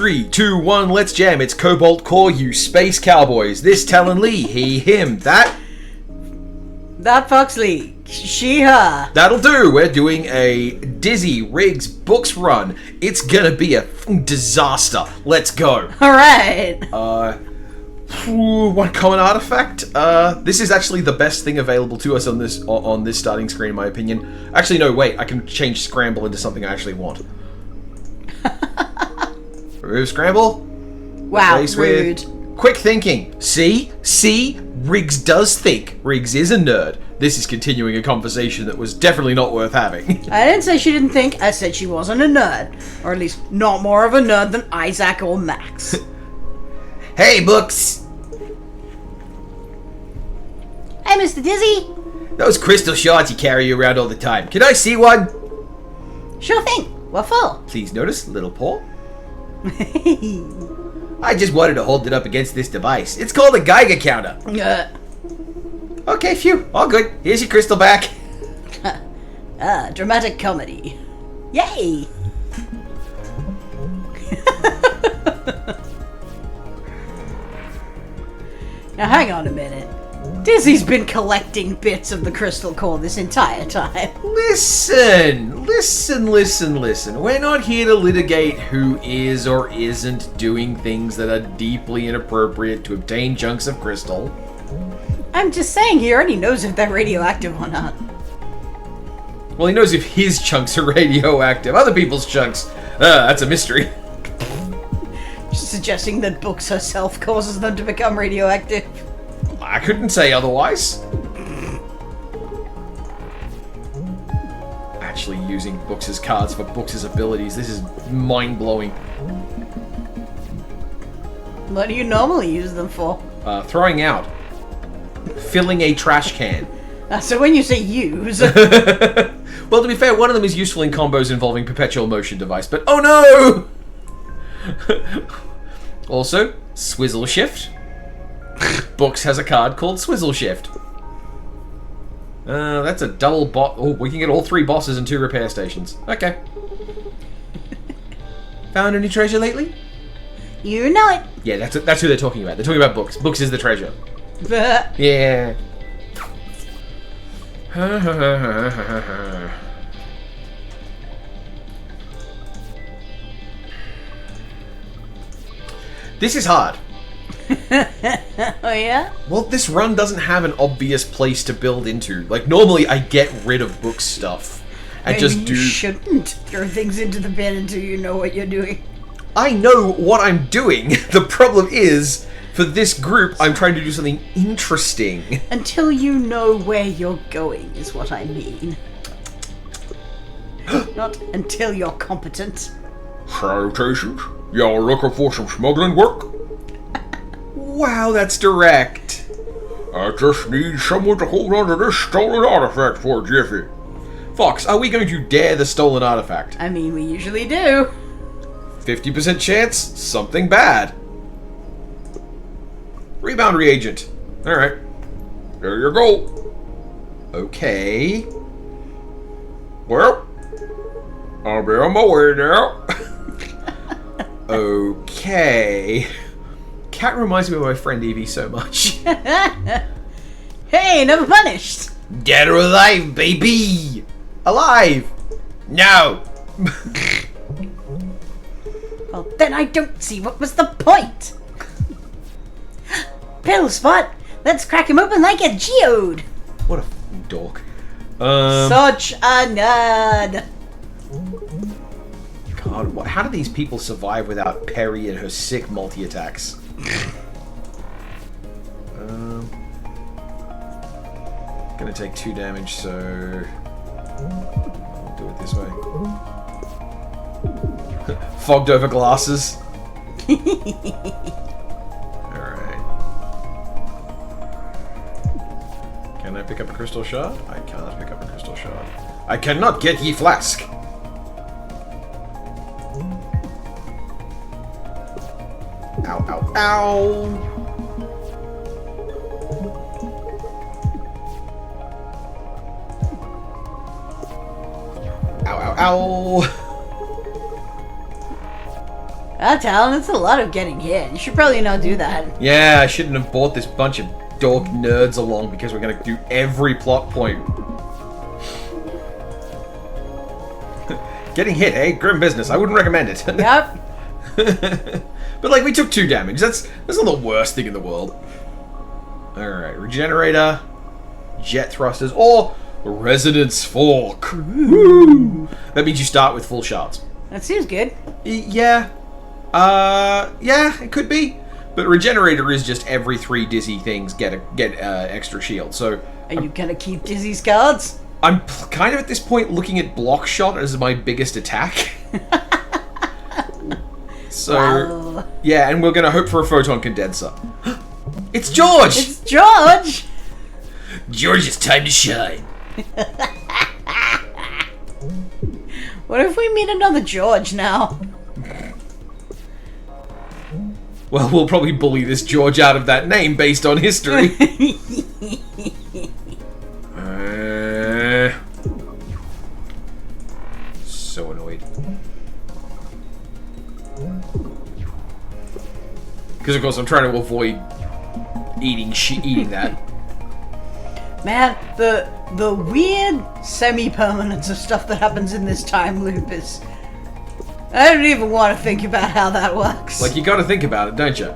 3, 2, 1, let's jam. It's Cobalt Core, you space cowboys. This Talen Lee, he, him, that. That Foxley, she, her. That'll do. We're doing a Dizzy Riggs books run. It's gonna be a disaster. Let's go. Alright. One common artifact. This is actually the best thing available to us on this starting screen, in my opinion. Actually, no, wait. I can change scramble into something I actually want. Remove scramble. Wow, Replace rude. with quick thinking. See? Riggs does think. Riggs is a nerd. This is continuing a conversation that was definitely not worth having. I didn't say she didn't think, I said she wasn't a nerd. Or at least not more of a nerd than Isaac or Max. Hey, books! Hey, Mr. Dizzy! Those crystal shards you carry around all the time. Can I see one? Sure thing. What for? Please notice, little paw. I just wanted to hold it up against this device. It's called a Geiger counter. Okay, phew. All good. Here's your crystal back. Dramatic comedy. Yay! Now hang on a minute. Dizzy's been collecting bits of the crystal core this entire time. Listen. We're not here to litigate who is or isn't doing things that are deeply inappropriate to obtain chunks of crystal. I'm just saying he already knows if they're radioactive or not. Well, he knows if his chunks are radioactive. Other people's chunks, that's a mystery. Just suggesting that books herself causes them to become radioactive. I couldn't say otherwise. Actually using books as cards for books' abilities. This is mind-blowing. What do you normally use them for? Throwing out. Filling a trash can. So when you say use... Well, to be fair, one of them is useful in combos involving perpetual motion device, but oh no! Also, Swizzle Shift. Books has a card called Swizzle Shift. That's a double bot. Oh, we can get all 3 bosses and 2 repair stations. Okay. Found any treasure lately? You know it. Yeah, that's who they're talking about. They're talking about books. Books is the treasure. Yeah. This is hard. Oh yeah? Well, this run doesn't have an obvious place to build into. Like, normally I get rid of book stuff. And Maybe just do... you shouldn't throw things into the bin until you know what you're doing. I know what I'm doing. The problem is, for this group, I'm trying to do something interesting. Until you know where you're going, is what I mean. Not until you're competent. Salutations. Y'all looking for some smuggling work? Wow, that's direct. I just need someone to hold on to this stolen artifact for a jiffy. Fox, are we going to dare the stolen artifact? I mean, we usually do. 50% chance, something bad. Rebound reagent. Alright. There you go. Okay. Well, I'll be on my way now. Okay. Cat reminds me of my friend Evie so much. Hey, never punished. Dead or alive, baby! Alive! No! Well, then I don't see what was the point. Pill spot. Let's crack him open like a geode. What a f***ing dork. Such a nerd. God, how do these people survive without Perry and her sick multi-attacks? Gonna take 2 damage, so... I'll do it this way. Fogged over glasses. Alright. Can I pick up a crystal shard? I cannot pick up a crystal shard. I cannot get ye flask! Ow, ow, ow! Ow, ow, ow! Ah, Talen, it's a lot of getting hit. You should probably not do that. Yeah, I shouldn't have brought this bunch of dork nerds along because we're gonna do every plot point. Getting hit, eh? Grim business. I wouldn't recommend it. Yep. But like, we took 2 damage. That's not the worst thing in the world. Alright, regenerator, jet thrusters, or resonance fork. Woo! That means you start with full shards. That seems good. Yeah. Yeah, it could be. But regenerator is just every 3 dizzy things get extra shield. So Are you gonna keep Dizzy's cards? I'm kind of at this point looking at block shot as my biggest attack. So Wow. yeah, and we're gonna hope for a photon condenser. It's George. It's George! George, it's time to shine. What if we meet another George now? Well, we'll probably bully this George out of that name based on history. So annoyed. Because of course I'm trying to avoid eating that. Man, the weird semi-permanence of stuff that happens in this time loop is... I don't even want to think about how that works. Like, you gotta think about it, don't you?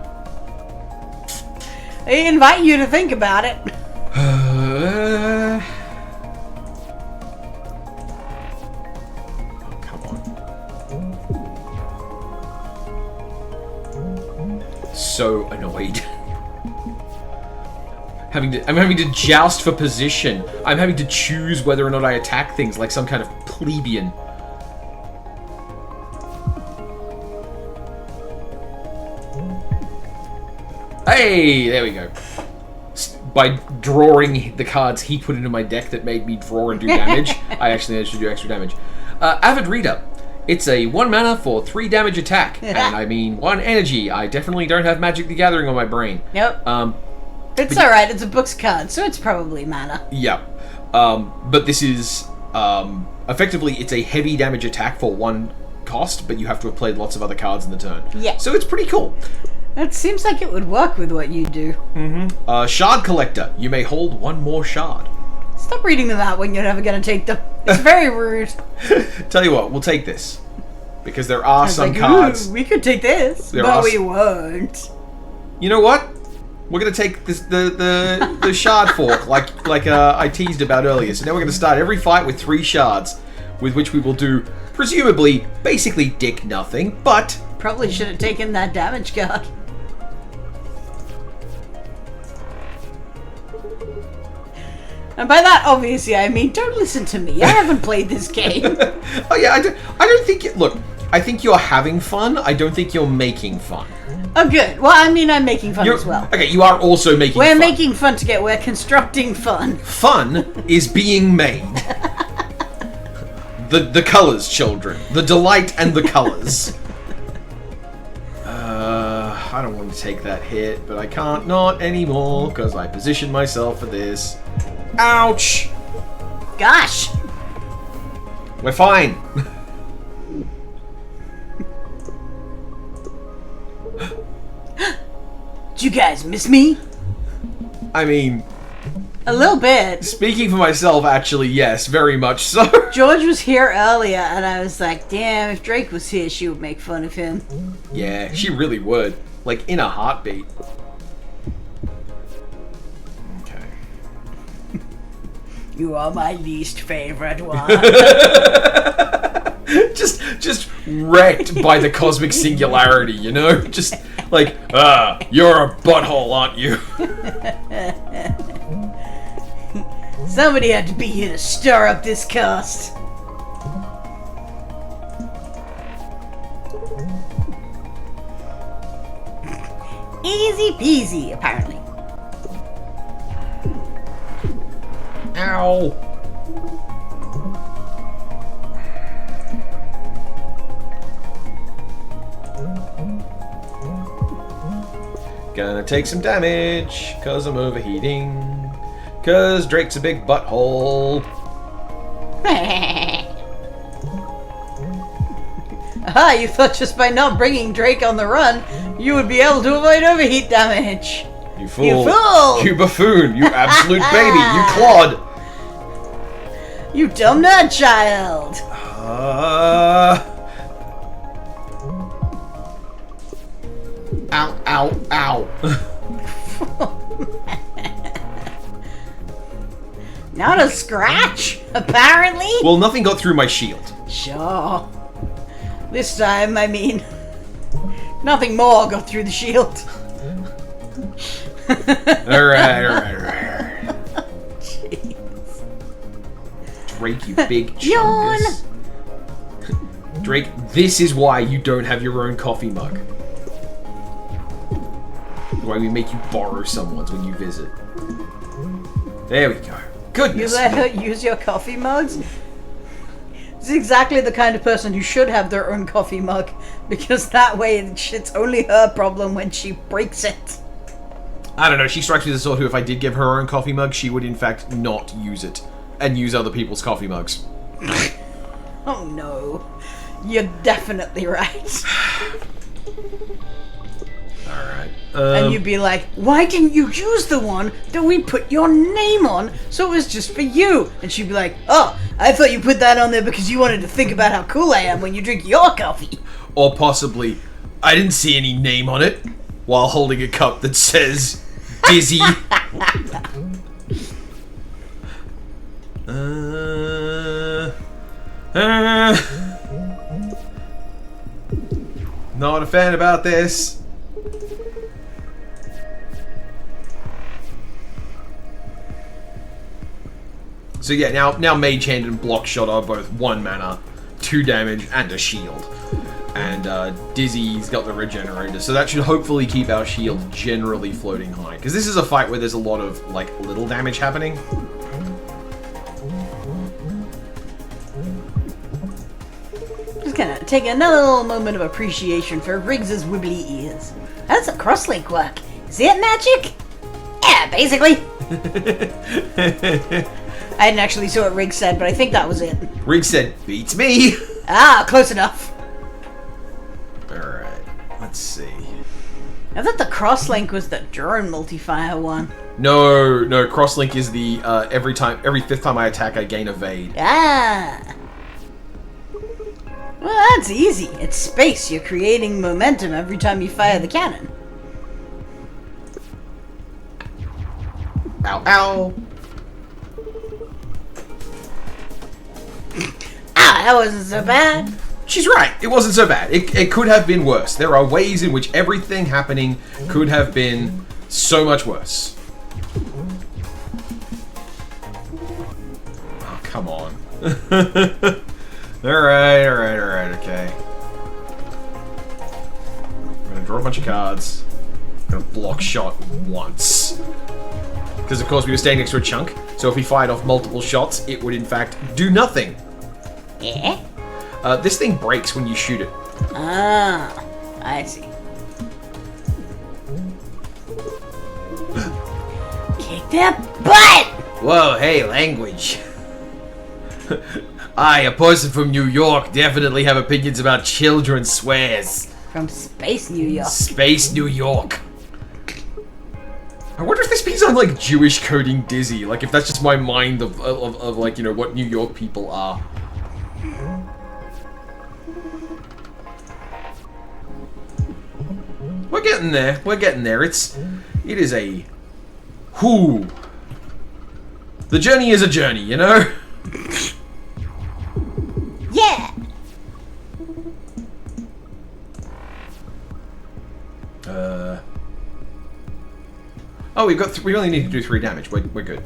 I invite you to think about it. Oh, come on. So annoyed. I'm having to joust for position. I'm having to choose whether or not I attack things like some kind of plebeian. Hey, there we go. By drawing the cards he put into my deck that made me draw and do damage, I actually managed to do extra damage. Avid Reader. It's a 1 mana for 3 damage attack. And I mean 1 energy. I definitely don't have Magic the Gathering on my brain. Nope. It's alright, it's a book's card, so it's probably mana. Yeah. But this is, effectively, it's a heavy damage attack for 1 cost, but you have to have played lots of other cards in the turn. Yeah. So it's pretty cool. It seems like it would work with what you do. Shard Collector. You may hold 1 more shard. Stop reading them out when you're never going to take them. It's very rude. Tell you what, we'll take this. Because there are some like, cards. ooh, we could take this, but we won't. You know what? We're gonna take this, the shard fork, like I teased about earlier. So now we're gonna start every fight with 3 shards, with which we will do, presumably, basically dick nothing, but... Probably should have taken that damage card. And by that, obviously, I mean, don't listen to me. I haven't played this game. Oh yeah, I don't think... Look, I think you're having fun. I don't think you're making fun. Oh, good. Well, I mean, I'm making fun as well. Okay, you are also making fun. We're making fun together. We're constructing fun. Fun is being made. The colors, children. The delight and the colors. I don't want to take that hit, but I can't not anymore, because I positioned myself for this. Ouch! Gosh! We're fine. Did you guys miss me? I mean... A little bit. Speaking for myself, actually, yes, very much so. George was here earlier, and I was like, damn, if Drake was here, she would make fun of him. Yeah, she really would. Like, in a heartbeat. Okay. You are my least favorite one. just wrecked by the cosmic singularity, you know? Just like, you're a butthole, aren't you? Somebody had to be here to stir up this cast. Easy peasy, apparently. Ow. Gonna take some damage, cause I'm overheating. Cause Drake's a big Aha, you thought just by not bringing Drake on the run, you would be able to avoid overheat damage. You fool. You fool! You buffoon. You absolute baby. You clod. You dumb nerd child. Ow, ow, ow. Not a scratch, apparently. Well, nothing got through my shield. Sure. This time, I mean, nothing more got through the shield. Alright. Jeez. Drake, you big chungus. Drake, this is why you don't have your own coffee mug. Why we make you borrow someone's when you visit. There we go. Goodness. You let her use your coffee mugs? This is exactly the kind of person who should have their own coffee mug, because that way it's only her problem when she breaks it. I don't know, she strikes me as the sort who, if I did give her own coffee mug, she would in fact not use it and use other people's coffee mugs. Oh no. You're definitely right. Alright. And you'd be like, why didn't you use the one that we put your name on so it was just for you? And she'd be like, oh, I thought you put that on there because you wanted to think about how cool I am when you drink your coffee. Or possibly, I didn't see any name on it while holding a cup that says Dizzy. Not a fan about this. So yeah, now Mage Hand and Block Shot are both 1 mana, 2 damage, and a shield. And Dizzy's got the regenerator, so that should hopefully keep our shield generally floating high. Because this is a fight where there's a lot of, like, little damage happening. Just gonna take another little moment of appreciation for Riggs's wibbly ears. How does a crosslink work? Is it magic? Yeah, basically. I didn't actually see what Riggs said, but I think that was it. Riggs said, beats me! Ah, close enough. Alright, let's see. I thought the crosslink was the drone multiplier one. No, crosslink is the every 5th time I attack I gain evade. Ah. Well, that's easy. It's space. You're creating momentum every time you fire the cannon. Ow, ow! Ah, that wasn't so bad. She's right, it wasn't so bad. It could have been worse. There are ways in which everything happening could have been so much worse. Oh, come on. Alright, okay. I'm gonna draw a bunch of cards. I'm gonna block shot once. Because of course we were standing next to a chunk, so if we fired off multiple shots, it would in fact do nothing. Yeah? This thing breaks when you shoot it. Ah, I see. Kick that butt! Whoa, hey, language. I, a person from New York, definitely have opinions about children swears. From Space New York. Space New York. I wonder if this means I'm like Jewish coding Dizzy, like if that's just my mind of like, you know, what New York people are. We're getting there. We're getting there. It is a whoo. The journey is a journey, you know? Yeah! Oh, we only need to do 3 damage. We're good.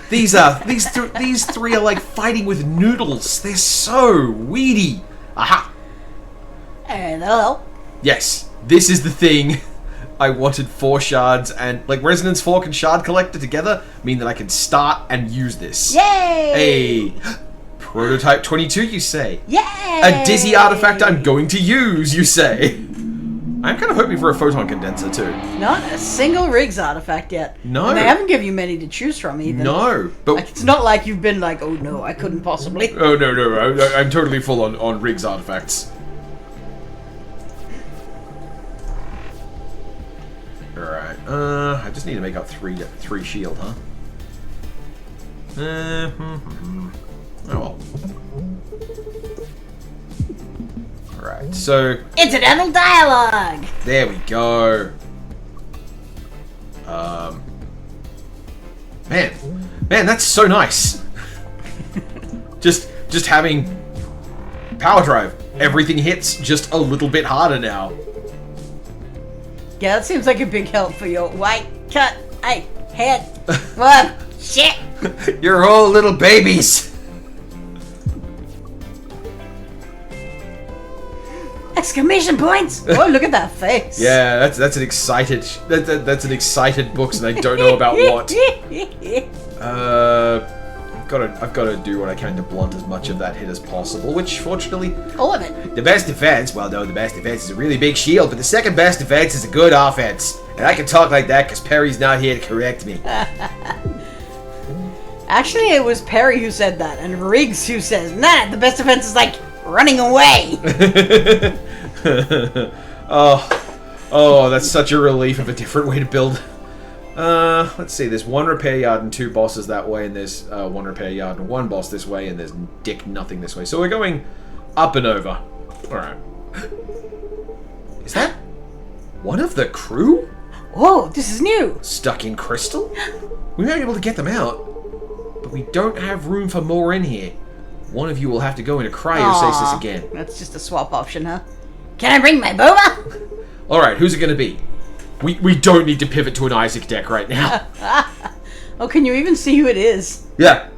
These three are like fighting with noodles. They're so weedy. Aha. And that'll help. Yes, this is the thing. I wanted 4 shards, and like Resonance Fork and Shard Collector together mean that I can start and use this. Yay! Hey, Prototype 22, you say? Yay! A Dizzy artifact I'm going to use, you say? I'm kind of hoping for a photon condenser too. Not a single Riggs artifact yet. No. And they haven't given you many to choose from either. No, but Like, it's not like you've been like, oh no, I couldn't possibly. oh no, I'm totally full on Riggs artifacts. All right, I just need to make up three shield, huh? Oh well. Alright, so... Incidental dialogue! There we go. Man, that's so nice. just having power drive. Everything hits just a little bit harder now. Yeah, that seems like a big help for your white cut. Hey, head. What? Shit! You're all little babies. Exclamation points! Oh, look at that face. Yeah, that's an excited that's an excited books, and I don't know about what. I've got to do what I can to blunt as much of that hit as possible, which fortunately... All of it. The best defense, well no, the best defense is a really big shield, but the second best defense is a good offense. And I can talk like that because Perry's not here to correct me. Actually, it was Perry who said that, and Riggs who says, nah, the best defense is like running away. Oh, that's such a relief of a different way to build. Let's see, there's one repair yard and 2 bosses that way, and there's one repair yard and 1 boss this way, and there's dick nothing this way. So we're going up and over. Alright. Is that one of the crew? Whoa, this is new. Stuck in crystal? We might be able to get them out, but we don't have room for more in here. One of you will have to go into cryostasis Aw, again. That's just a swap option, huh? Can I bring my boba? Alright, who's it going to be? We don't need to pivot to an Isaac deck right now. Oh, can you even see who it is? Yeah.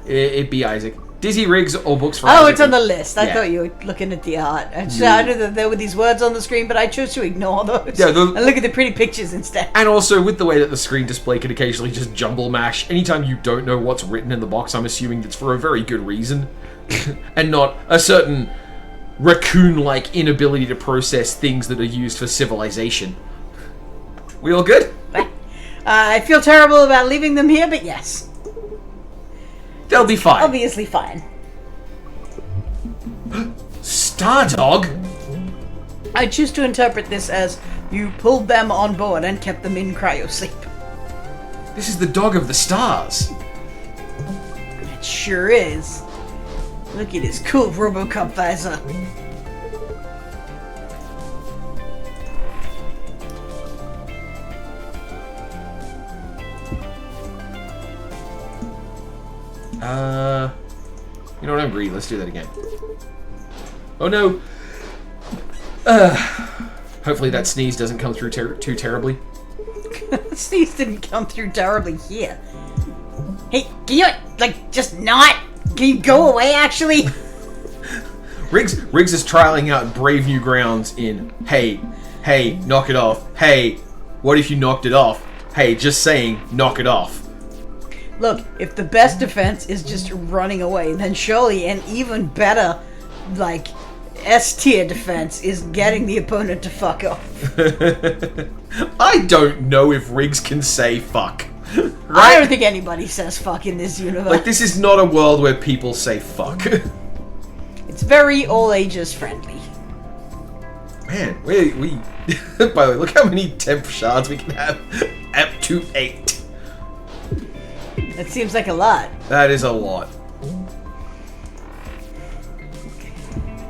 It'd be Isaac. Dizzy Riggs or books for Isaac. Oh, it's on the list. I Yeah. thought you were looking at the art. I knew that there were these words on the screen, but I chose to ignore those. Yeah, and look at the pretty pictures instead. And also, with the way that the screen display can occasionally just jumble mash, anytime you don't know what's written in the box, I'm assuming it's for a very good reason. And not a certain raccoon-like inability to process things that are used for civilization. We all good? I feel terrible about leaving them here, but yes. They'll be fine. Obviously fine. Stardog? I choose to interpret this as you pulled them on board and kept them in cryosleep. This is the dog of the stars. It sure is. Look at his cool Robocop visor. You know what, I'm greedy. Let's do that again. Oh no! Hopefully that sneeze doesn't come through too terribly. Sneeze didn't come through terribly here. Hey, can you, like, just not? Can you go away, actually? Riggs is trialing out brave new grounds in, hey, knock it off. Hey, what if you knocked it off? Hey, just saying, knock it off. Look, if the best defense is just running away, then surely an even better, like, S-tier defense is getting the opponent to fuck off. I don't know if Riggs can say fuck. Right? I don't think anybody says fuck in this universe. Like, this is not a world where people say fuck. It's very all ages friendly. Man, we by the way, look how many temp shards we can have. Up to 8. That seems like a lot. That is a lot.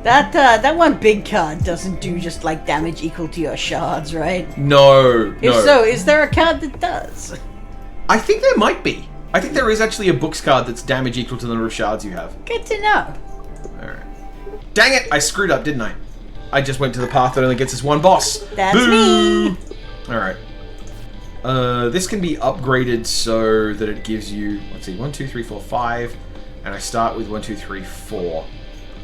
That one big card doesn't do just like damage equal to your shards, right? No. If so, is there a card that does? I think there might be. I think there is actually a books card that's damage equal to the number of shards you have. Good to know. Alright. Dang it! I screwed up, didn't I? I just went to the path that only gets us one boss. That's Boo! me. Alright. This can be upgraded so that it gives you, let's see, 1, 2, 3, 4, 5. And I start with 1, 2, 3, 4.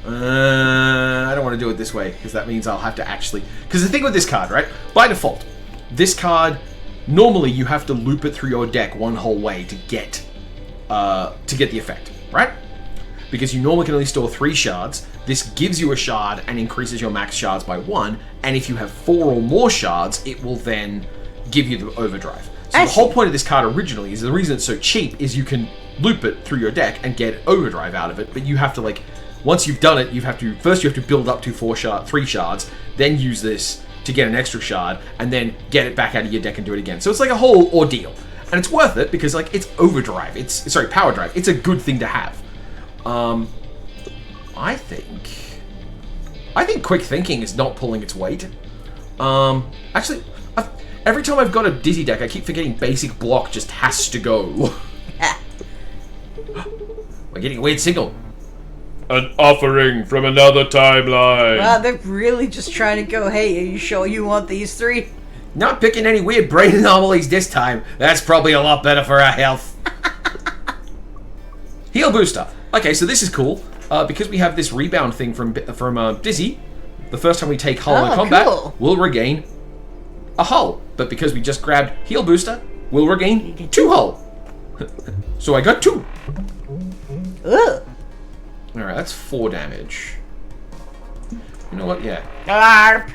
I don't want to do it this way, because that means I'll have to actually... Because the thing with this card, right? By default, this card, normally you have to loop it through your deck one whole way to get the effect, right? Because you normally can only store 3 shards, this gives you a shard and increases your max shards by 1, and if you have 4 or more shards, it will then give you the overdrive. So the whole point of this card originally is the reason it's so cheap is you can loop it through your deck and get overdrive out of it, but you have to like, once you've done it, you have to build up to 3 shards, then use this to get an extra shard, and then get it back out of your deck and do it again. So it's like a whole ordeal. And it's worth it because like it's overdrive. Power drive. It's a good thing to have. I think quick thinking is not pulling its weight. Actually, every time I've got a Dizzy deck, I keep forgetting basic block just has to go. We're getting a weird signal. An offering from another timeline. Wow, they're really just trying to go, hey, are you sure you want these 3? Not picking any weird brain anomalies this time. That's probably a lot better for our health. Heal booster. Okay, so this is cool. Because we have this rebound thing from Dizzy, the first time we take hull in combat, cool. we'll regain a hull. But because we just grabbed heal booster, we'll regain 2 hull. So I got 2. Ugh. Alright, that's 4 damage. You know what? Yeah. Arp.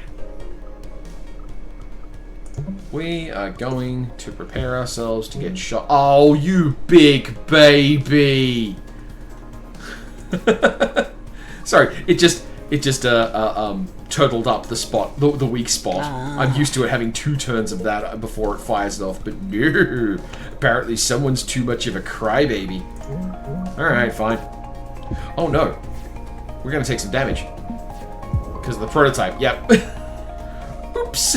We are going to prepare ourselves to get shot. Oh, you big baby! Sorry, it just turtled up the spot, the weak spot. I'm used to it having 2 turns of that before it fires it off, but no. Apparently someone's too much of a crybaby. Alright, fine. Oh no. We're gonna take some damage. Because of the prototype, yep. Oops.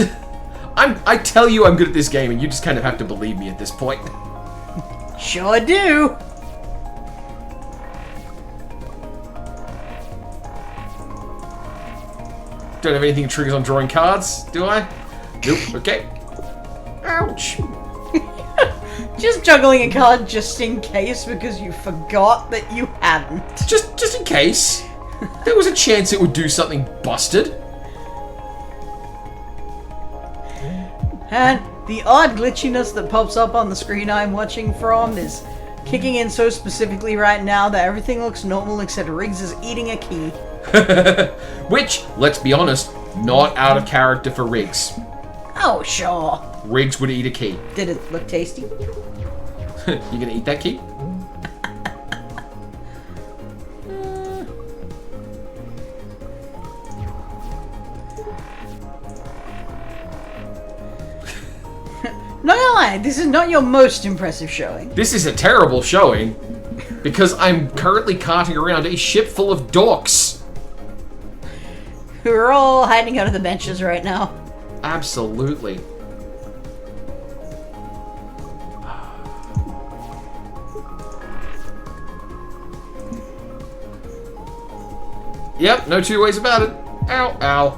I tell you I'm good at this game, and you just kind of have to believe me at this point. Sure do. Don't have anything that triggers on drawing cards, do I? Nope. Okay. Ouch. Just juggling a card just in case because you forgot that you hadn't. Just in case. There was a chance it would do something busted. And the odd glitchiness that pops up on the screen I'm watching from is kicking in so specifically right now that everything looks normal except Riggs is eating a key. Which, let's be honest, not out of character for Riggs. Oh, sure. Riggs would eat a key. Did it look tasty? You gonna eat that key? Not gonna lie, this is not your most impressive showing. This is a terrible showing because I'm currently carting around a ship full of dorks. Who are all hiding under the benches right now. Absolutely. Yep, no 2 ways about it. Ow, ow.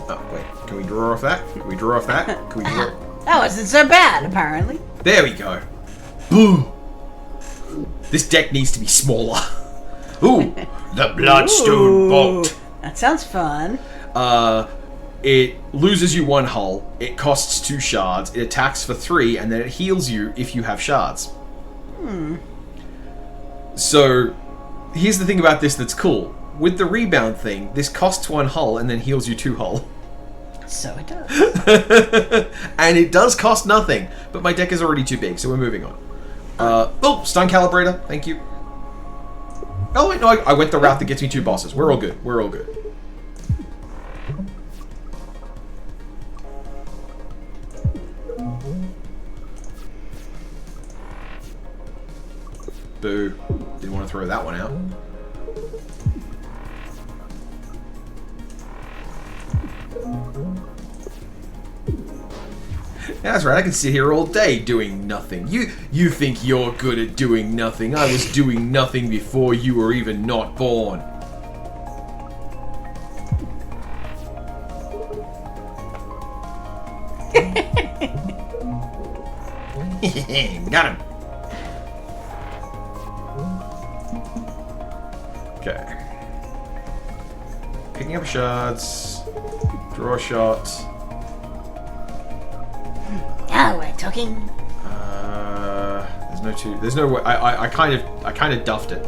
Oh, wait. Can we draw off that? Can we draw off that? Can we draw... That wasn't so bad, apparently. There we go. Boom. This deck needs to be smaller. Ooh, the Bloodstone Bolt. That sounds fun. It loses you 1 hull. It costs 2 shards. It attacks for 3, and then it heals you if you have shards. So, here's the thing about this that's cool. With the rebound thing, this costs 1 hull and then heals you 2 hull. So it does. And it does cost nothing, but my deck is already too big, so we're moving on. Oh, stun calibrator, thank you. Oh wait, no, I went the route that gets me 2 bosses. We're all good. We're all good. Boo. Didn't want to throw that one out. Yeah, that's right, I can sit here all day doing nothing. You think you're good at doing nothing. I was doing nothing before you were even not born. Got him. Okay. Picking up shards. Draw shots. Now we're talking. There's There's no two. There's no way. I kind of duffed it.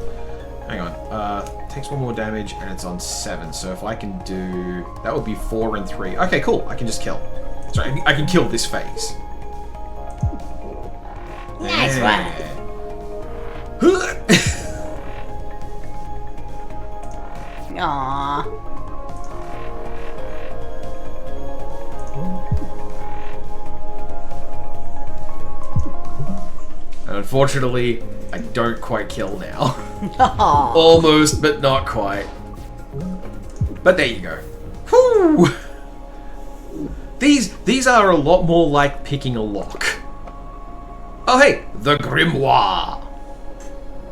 Hang on. Takes 1 more damage and it's on 7. So if I can do that, would be 4 and 3. Okay, cool. I can just kill. Sorry, I can kill this phase. Nice one. Aww. Unfortunately, I don't quite kill now. Aww. Almost, but not quite. But there you go. Whew. These are a lot more like picking a lock. Oh hey, the Grimoire.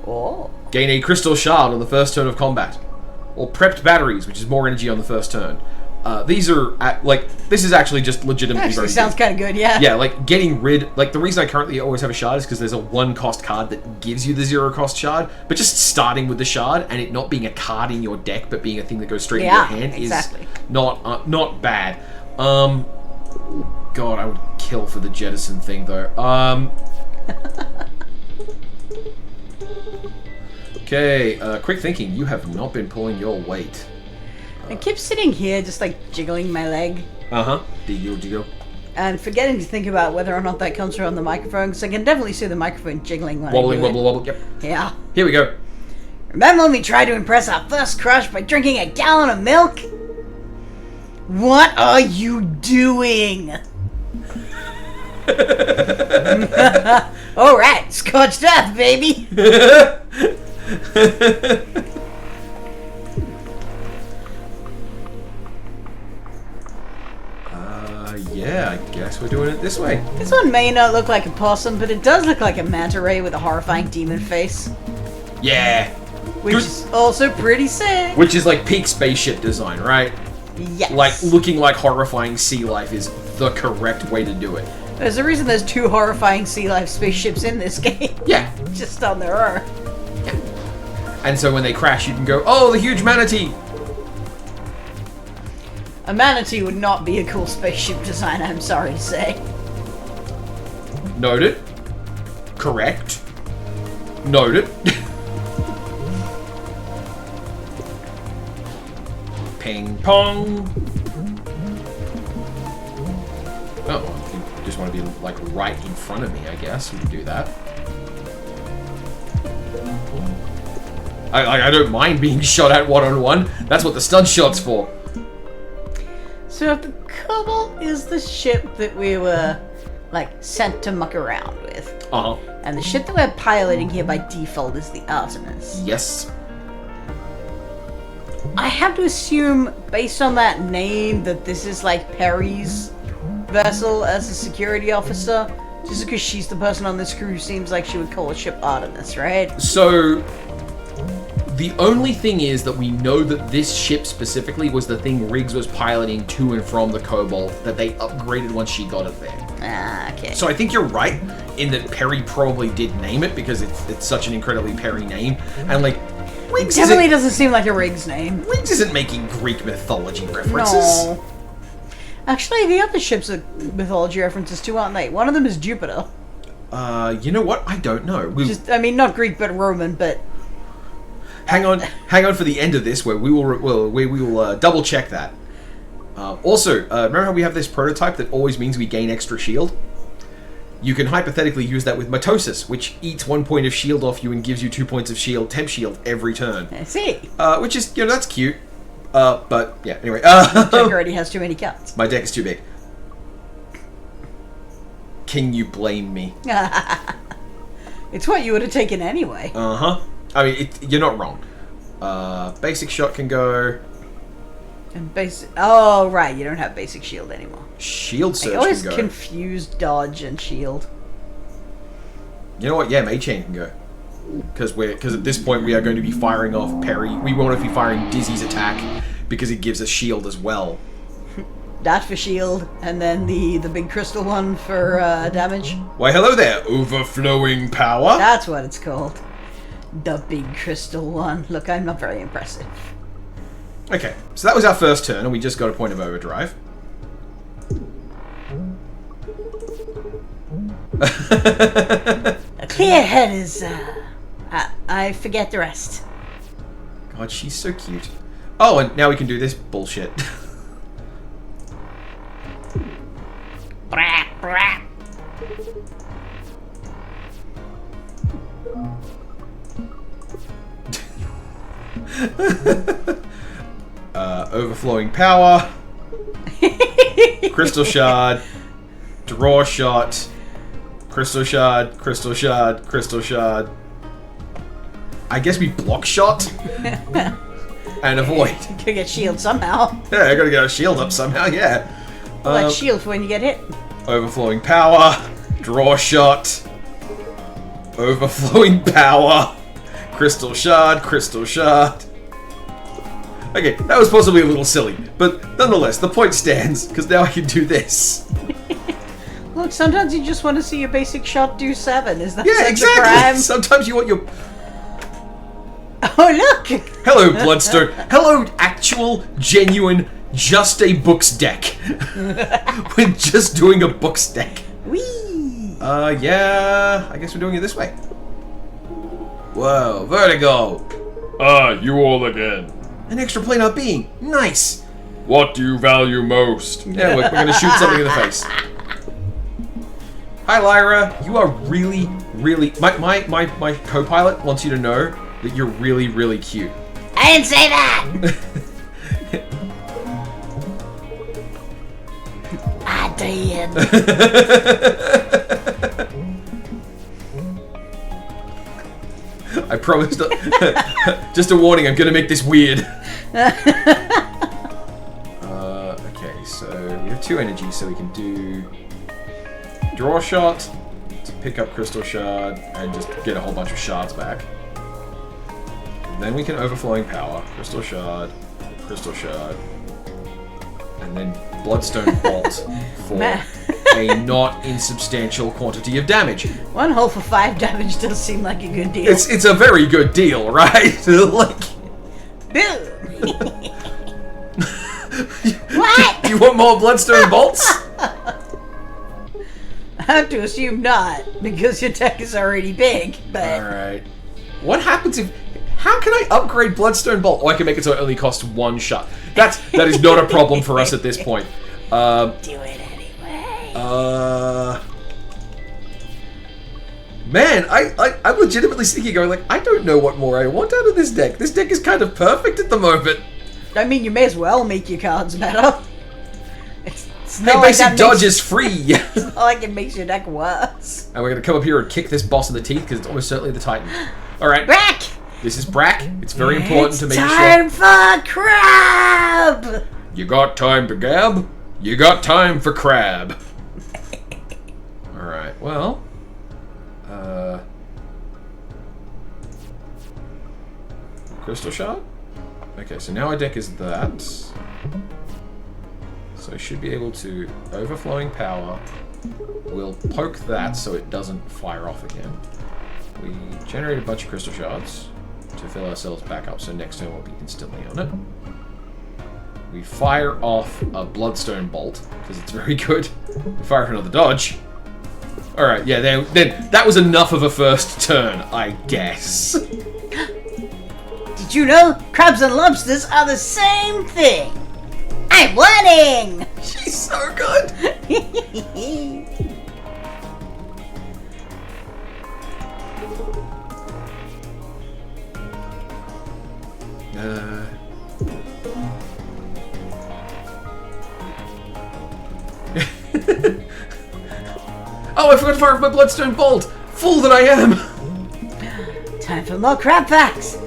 Oh. Gain a crystal shard on the first turn of combat. Or prepped batteries, which is more energy on the first turn. These are, this is actually just legitimately Actually very sounds kind of good, yeah. Yeah, like, getting rid... Like, the reason I currently always have a shard is because there's a 1-cost card that gives you the 0-cost shard, but just starting with the shard and it not being a card in your deck, but being a thing that goes straight into your hand is not bad. God, I would kill for the jettison thing, though. Okay, quick thinking. You have not been pulling your weight. I keep sitting here just like jiggling my leg. Uh-huh. Jiggle. And forgetting to think about whether or not that comes from the microphone, because I can definitely see the microphone jiggling when Wobbling, I do it. wobble, yep. Yeah. Here we go. Remember when we tried to impress our first crush by drinking a gallon of milk? What are you doing? Alright, scorched earth, baby! Yeah, I guess we're doing it this way. This one may not look like a possum, but it does look like a manta ray with a horrifying demon face. Yeah. Which is also pretty sick. Which is like peak spaceship design, right? Yes. Like, looking like horrifying sea life is the correct way to do it. There's a reason there's 2 horrifying sea life spaceships in this game. Yeah. Just on their own. And so when they crash, you can go, oh, the huge manatee! A manatee would not be a cool spaceship design, I'm sorry to say. Noted. Correct. Noted. Ping pong. Oh, well, you just want to be like right in front of me, I guess. We can do that. I don't mind being shot at one-on-one. That's what the stun shot's for. So if the Cobalt is the ship that we were, like, sent to muck around with. Uh-huh. And the ship that we're piloting here by default is the Artemis. Yes. I have to assume, based on that name, that this is like Perry's vessel as a security officer. Just because she's the person on this crew who seems like she would call a ship Artemis, right? So, the only thing is that we know that this ship specifically was the thing Riggs was piloting to and from the Cobalt that they upgraded once she got it there. Ah, okay. So I think you're right in that Perry probably did name it because it's such an incredibly Perry name. And like, Riggs definitely doesn't seem like a Riggs name. Riggs isn't making Greek mythology references. No. Actually, the other ships are mythology references too, aren't they? One of them is Jupiter. You know what? I don't know. I mean, not Greek, but Roman, but... Hang on for the end of this where we will double check that. Also, remember how we have this prototype that always means we gain extra shield? You can hypothetically use that with mitosis, which eats 1 point of shield off you and gives you 2 points of shield, temp shield, every turn. I see. Which is, that's cute. But, yeah, anyway. Jack already has too many cards. My deck is too big. Can you blame me? It's what you would have taken anyway. Uh-huh. I mean, you're not wrong. Basic shot can go... And basic... Oh, right, you don't have basic shield anymore. Shield surge I always can go. confuse dodge and shield. You know what? Yeah, Mage Chain can go. Because at this point we are going to be firing off Perry. We want to be firing Dizzy's attack because it gives us shield as well. That for shield, and then the big crystal one for damage. Why, hello there, overflowing power. That's what it's called. The big crystal one. Look, I'm not very impressive. Okay, so that was our first turn, and we just got a point of overdrive. A clear head is, I forget the rest. God, she's so cute. Oh, and now we can do this bullshit. Brap, brap. Overflowing power. Crystal shard. Draw shot. Crystal shard. Crystal shard. Crystal shard. I guess we block shot. And avoid. Could get shield somehow. Yeah, I gotta get a shield up somehow, yeah. Like shield for when you get hit. Overflowing power. Draw shot. Overflowing power. Crystal shard. Crystal shard. Okay, that was possibly a little silly, but nonetheless, the point stands, because now I can do this. Look, sometimes you just want to see your basic shot do 7. Is that Yeah, such exactly! a crime? Sometimes you want your... Oh, look! Hello, Bloodstone. Hello, actual, genuine, just a books deck. We're just doing a books deck. Whee! Yeah, I guess we're doing it this way. Whoa, vertigo. You all again. An extra planar being. Nice. What do you value most? Yeah, we're gonna shoot something in the face. Hi, Lyra. You are really, really... My co-pilot wants you to know that you're really, really cute. I didn't say that! I did. I promise not... Just a warning, I'm gonna make this weird. Okay, so we have 2 energies, so we can do... Draw shot, to pick up crystal shard, and just get a whole bunch of shards back. And then we can overflowing power, crystal shard, and then bloodstone bolt for a not insubstantial quantity of damage. 1 hole for 5 damage does seem like a good deal. It's a very good deal, right? Like, Boom! What? do you want more bloodstone bolts? I have to assume not, because your deck is already big, but... Alright. What happens if... How can I upgrade Bloodstone Bolt? Oh, I can make it so it only costs 1 shot. That is not a problem for us at this point. Do it anyway. Man, I'm legitimately sitting here going like, I don't know what more I want out of this deck. This deck is kind of perfect at the moment. I mean, you may as well make your cards better. It's Hey, not like basic that dodge makes, is free. it's not like it makes your deck worse. And we're going to come up here and kick this boss in the teeth because it's almost certainly the Titan. Alright. Brack! This is Brack. It's very important to make sure... Time for crab! You got time to gab? You got time for crab. Alright, well... Crystal Shard? Okay, so now our deck is that. So I should be able to... Overflowing Power. We'll poke that so it doesn't fire off again. We generate a bunch of Crystal Shards to fill ourselves back up, so next turn we'll be instantly on it. We fire off a Bloodstone Bolt, because it's very good. We fire off another dodge. Alright, yeah, then that was enough of a first turn, I guess. Did you know crabs and lobsters are the same thing? I'm winning! She's so good! Oh, I forgot to fire off my Bloodstone Bolt! Fool that I am! Time for more crab facts.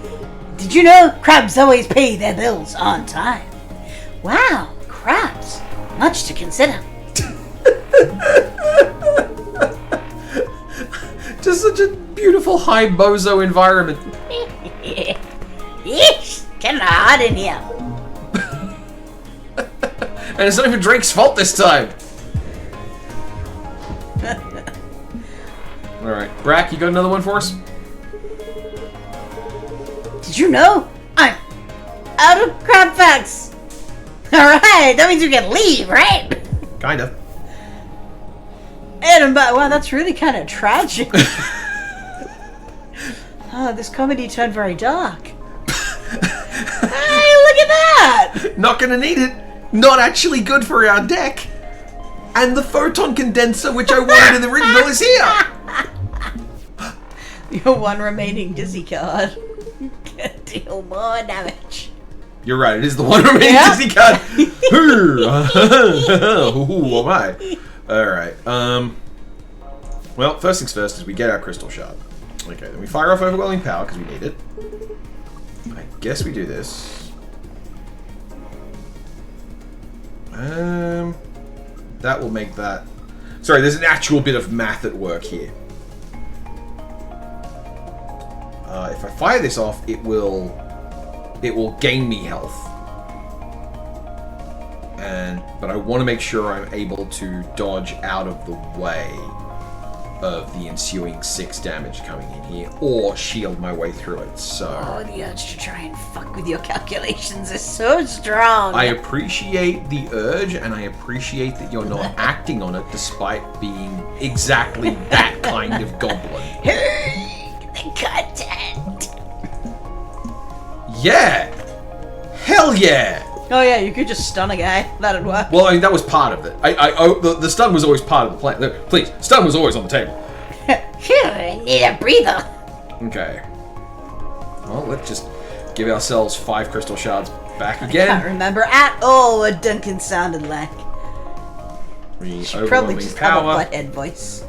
Did you know crabs always pay their bills on time? Wow, crabs. Much to consider. Just such a beautiful high bozo environment. Yeesh, kinda hot in here. And it's not even Drake's fault this time. Alright, Brack, you got another one for us? Did you know I'm out of crab facts? Alright, that means we can leave, right? Kind of. And wow, that's really kind of tragic. Oh, this comedy turned very dark. Hey, look at that! Not gonna need it. Not actually good for our deck. And the photon condenser, which I wanted in the original, is here. Your one remaining dizzy card can deal more damage. You're right. It is the one remaining Disney card. Ooh, am I? All right. Well, first things first is we get our crystal shard. Okay, then we fire off overwhelming power because we need it. I guess we do this. That will make that. Sorry, there's an actual bit of math at work here. If I fire this off, it will gain me health. But I want to make sure I'm able to dodge out of the way of the ensuing 6 damage coming in here, or shield my way through it. So the urge to try and fuck with your calculations is so strong. I appreciate the urge, and I appreciate that you're not acting on it despite being exactly that kind of goblin. The content. Yeah! Hell yeah! Oh yeah, you could just stun a guy. That'd work. Well, I mean, that was part of it. The stun was always part of the plan. Please, stun was always on the table. Phew, I need a breather. Okay. Well, let's just give ourselves 5 crystal shards back I again. can't remember at all what Duncan sounded like. We Should probably overwhelming just have a power. butthead voice.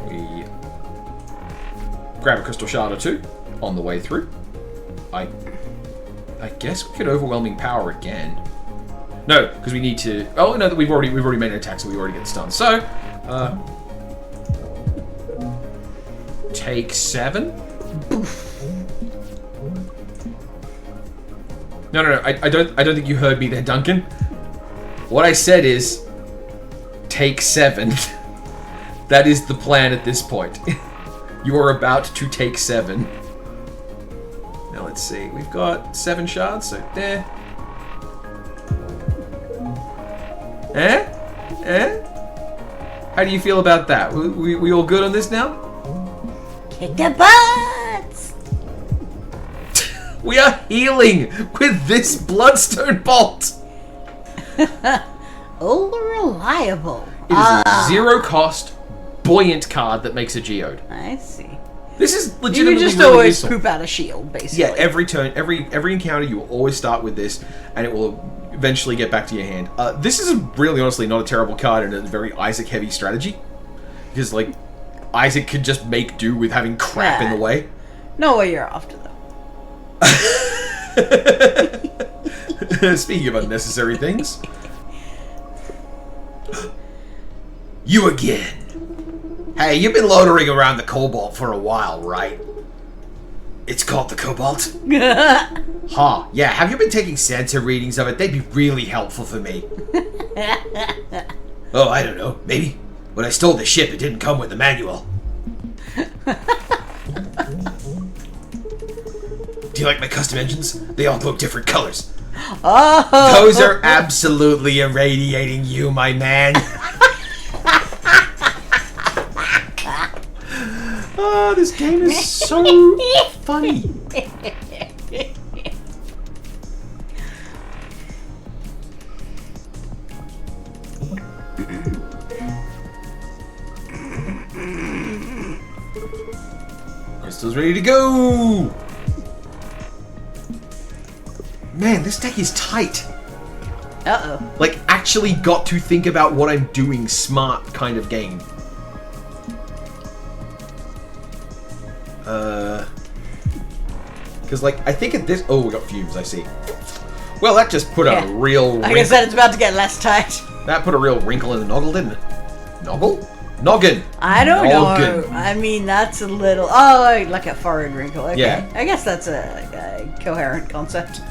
We grab a crystal shard or 2 on the way through. I guess we could overwhelming power again. No, because we need to. Oh no, we've already made an attack, so we already get stunned. So, take 7. No. I don't think you heard me there, Duncan. What I said is, take 7. That is the plan at this point. You are about to take 7. Now let's see. We've got 7 shards, so there. How do you feel about that? We all good on this now? Kick the butts! We are healing with this Bloodstone Bolt. Reliable. It is a 0 cost, buoyant card that makes a geode. I see. This is You legitimately can just really always useful. poop out a shield, basically. Yeah, every turn, every encounter, you will always start with this, and it will eventually get back to your hand. This is really, honestly, not a terrible card in a very Isaac-heavy strategy, because like Isaac could just make do with having crap in the way. Know what you're after, though. Speaking of unnecessary things, you again. Hey, you've been loitering around the Cobalt for a while, right? It's called the Cobalt? Huh, yeah, have you been taking sensor readings of it? They'd be really helpful for me. Oh, I don't know, maybe. When I stole the ship, it didn't come with the manual. Do you like my custom engines? They all glow different colors. Oh! Those are absolutely irradiating you, my man. Oh, this game is so funny. Crystal's ready to go. Man, this deck is tight. Uh-oh. Like, actually got to think about what I'm doing smart kind of game. Because, like, I think at this... Oh, we got fumes, I see. Well, that just put a real... Like I said, it's about to get less tight. That put a real wrinkle in the noggle, didn't it? Noggle? Noggin! I don't Noggin. know. I mean, that's a little... Oh, like a forehead wrinkle. Okay. Yeah. I guess that's a coherent concept.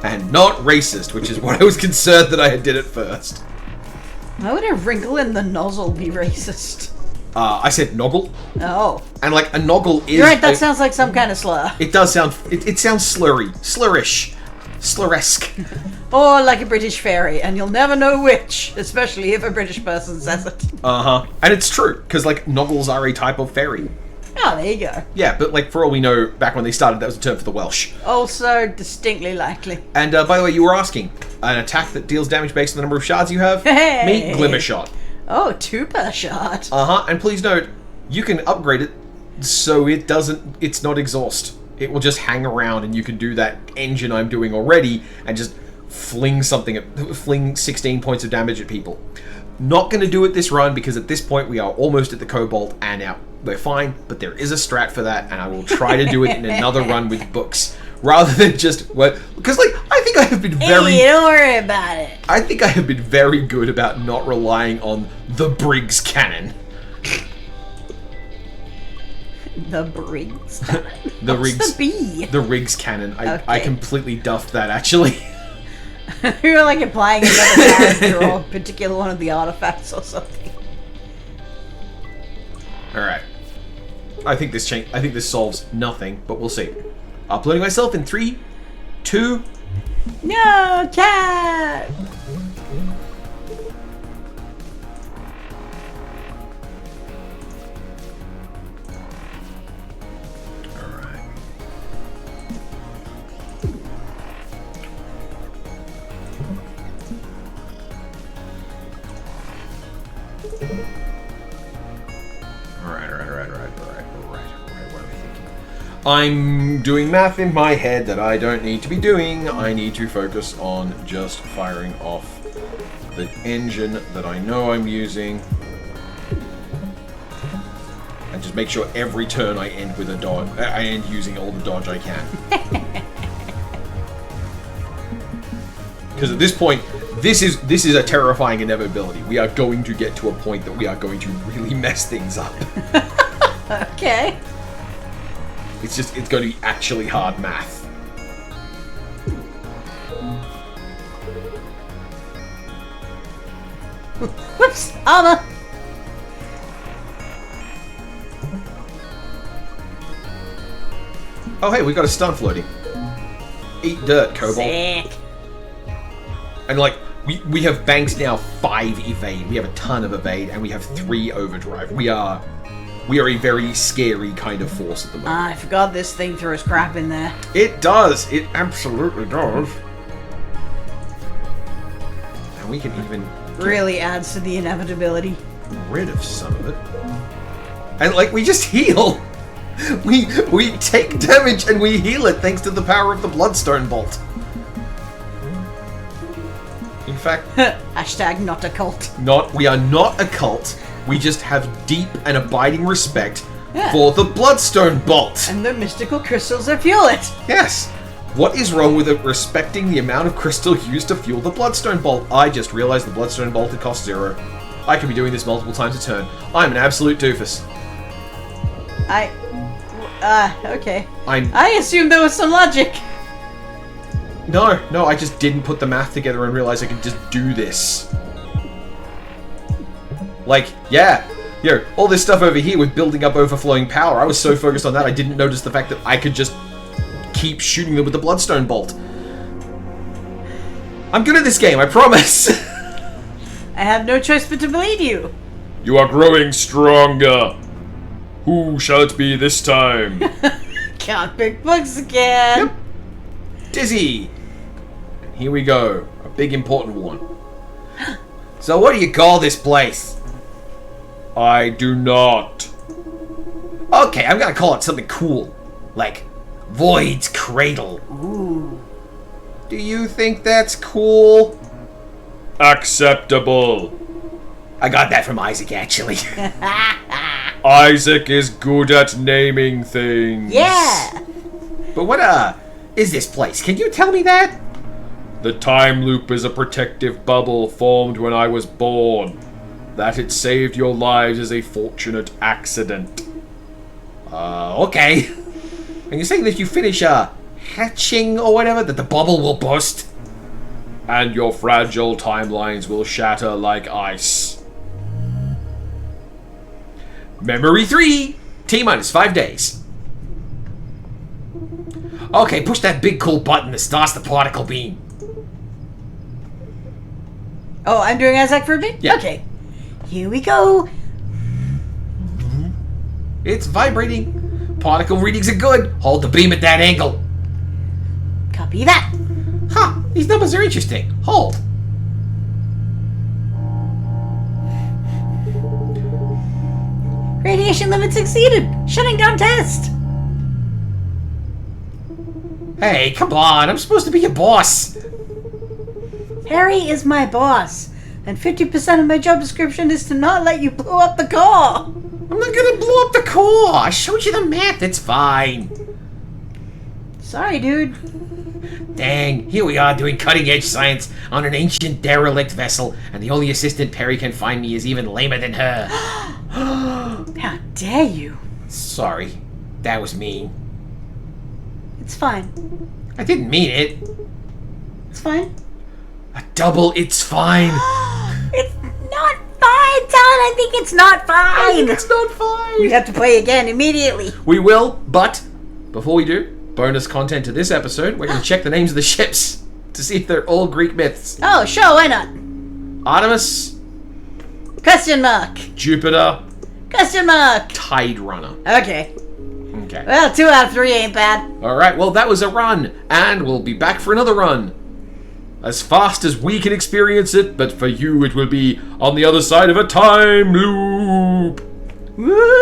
And not racist, which is what I was concerned that I did at first. Why would a wrinkle in the nozzle be racist? I said noggle. Oh. And, like, a noggle is... You're right, that sounds like some kind of slur. It does sound... It sounds slurry. Slurish. Sluresque. Or like a British fairy, and you'll never know which, especially if a British person says it. Uh-huh. And it's true, because, like, noggles are a type of fairy. Oh, there you go. Yeah, but like for all we know, back when they started, that was a term for the Welsh. Also distinctly likely. And by the way, you were asking, an attack that deals damage based on the number of shards you have? Hey. Meet Glimmer Shot. Oh, 2 per shot. And please note, you can upgrade it so it's not exhaust. It will just hang around and you can do that engine I'm doing already and just fling 16 points of damage at people. Not going to do it this run because at this point we are almost at the Cobalt and out. We're fine, but there is a strat for that and I will try to do it in another run with books. Rather than just because like I think I have been very. Hey, don't worry about it. I think I have been very good about not relying on the Briggs cannon. The Briggs. The What's Riggs. the B? The Riggs cannon. I Okay. completely duffed that actually. You're like applying another character or a particular one of the artifacts or something. All right. I think this solves nothing, but we'll see. Uploading myself in 3, 2. No, cat. I'm doing math in my head that I don't need to be doing. I need to focus on just firing off the engine that I know I'm using. And just make sure every turn I end with a dodge. I end using all the dodge I can. Because at this point, this is a terrifying inevitability. We are going to get to a point that we are going to really mess things up. Okay. It's going to be actually hard math. Whoops, armor. Oh hey, we got a stun floating. Eat dirt, Cobalt. Sick. And like, we have banked now 5 evade. We have a ton of evade, and we have 3 overdrive. We are a very scary kind of force at the moment. I forgot this thing throws crap in there. It does. It absolutely does. And we can even Really adds to the inevitability. get rid of some of it. And like, we just heal. We take damage and we heal it thanks to the power of the Bloodstone Bolt. In fact, Hashtag not a cult. we are not a cult. We just have deep and abiding respect Yeah. for the Bloodstone Bolt. And the mystical crystals that fuel it. Yes. What is wrong with it respecting the amount of crystal used to fuel the Bloodstone Bolt? I just realized the Bloodstone Bolt had cost 0. I could be doing this multiple times a turn. I'm an absolute doofus. Okay. I'm... I assumed there was some logic. No, I just didn't put the math together and realize I could just do this. Like, yeah, all this stuff over here with building up overflowing power, I was so focused on that I didn't notice the fact that I could just keep shooting them with the Bloodstone Bolt. I'm good at this game, I promise. I have no choice but to believe you. You are growing stronger. Who shall it be this time? Can't pick books again. Yep. Dizzy. And here we go, a big important one. So what do you call this place? I do not. Okay, I'm gonna call it something cool. Like, Void's Cradle. Ooh. Do you think that's cool? Acceptable. I got that from Isaac, actually. Isaac is good at naming things. Yeah. But what, is this place? Can you tell me that? The time loop is a protective bubble formed when I was born. That it saved your lives is a fortunate accident. Okay. And you're saying that if you finish, hatching or whatever, that the bubble will burst? And your fragile timelines will shatter like ice. Memory 3! T-minus 5 days. Okay, push that big cool button that starts the particle beam. Oh, I'm doing Isaac for a bit? Yeah. Okay. Here we go. It's vibrating. Particle readings are good. Hold the beam at that angle. Copy that. Huh, these numbers are interesting. Hold. Radiation limits exceeded. Shutting down test. Hey, come on. I'm supposed to be your boss. Harry is my boss, and 50% of my job description is to not let you blow up the core. I'm not gonna blow up the core. I showed you the math. It's fine. Sorry, dude. Dang, here we are doing cutting-edge science on an ancient derelict vessel, and the only assistant Perry can find me is even lamer than her. How dare you? Sorry, that was mean. It's fine. I didn't mean it. It's fine. A double, it's fine. It's not fine, Talen. I think it's not fine. It's not fine. We have to play again immediately. We will, but before we do, bonus content to this episode, we're going to check the names of the ships to see if they're all Greek myths. Oh, sure, why not? Artemis, Question mark. Jupiter, Question mark. Tide Runner. Okay. Okay. Well, 2 out of 3 ain't bad. Alright, well that was a run, and we'll be back for another run. As fast as we can experience it, but for you it will be on the other side of a time loop. Woo!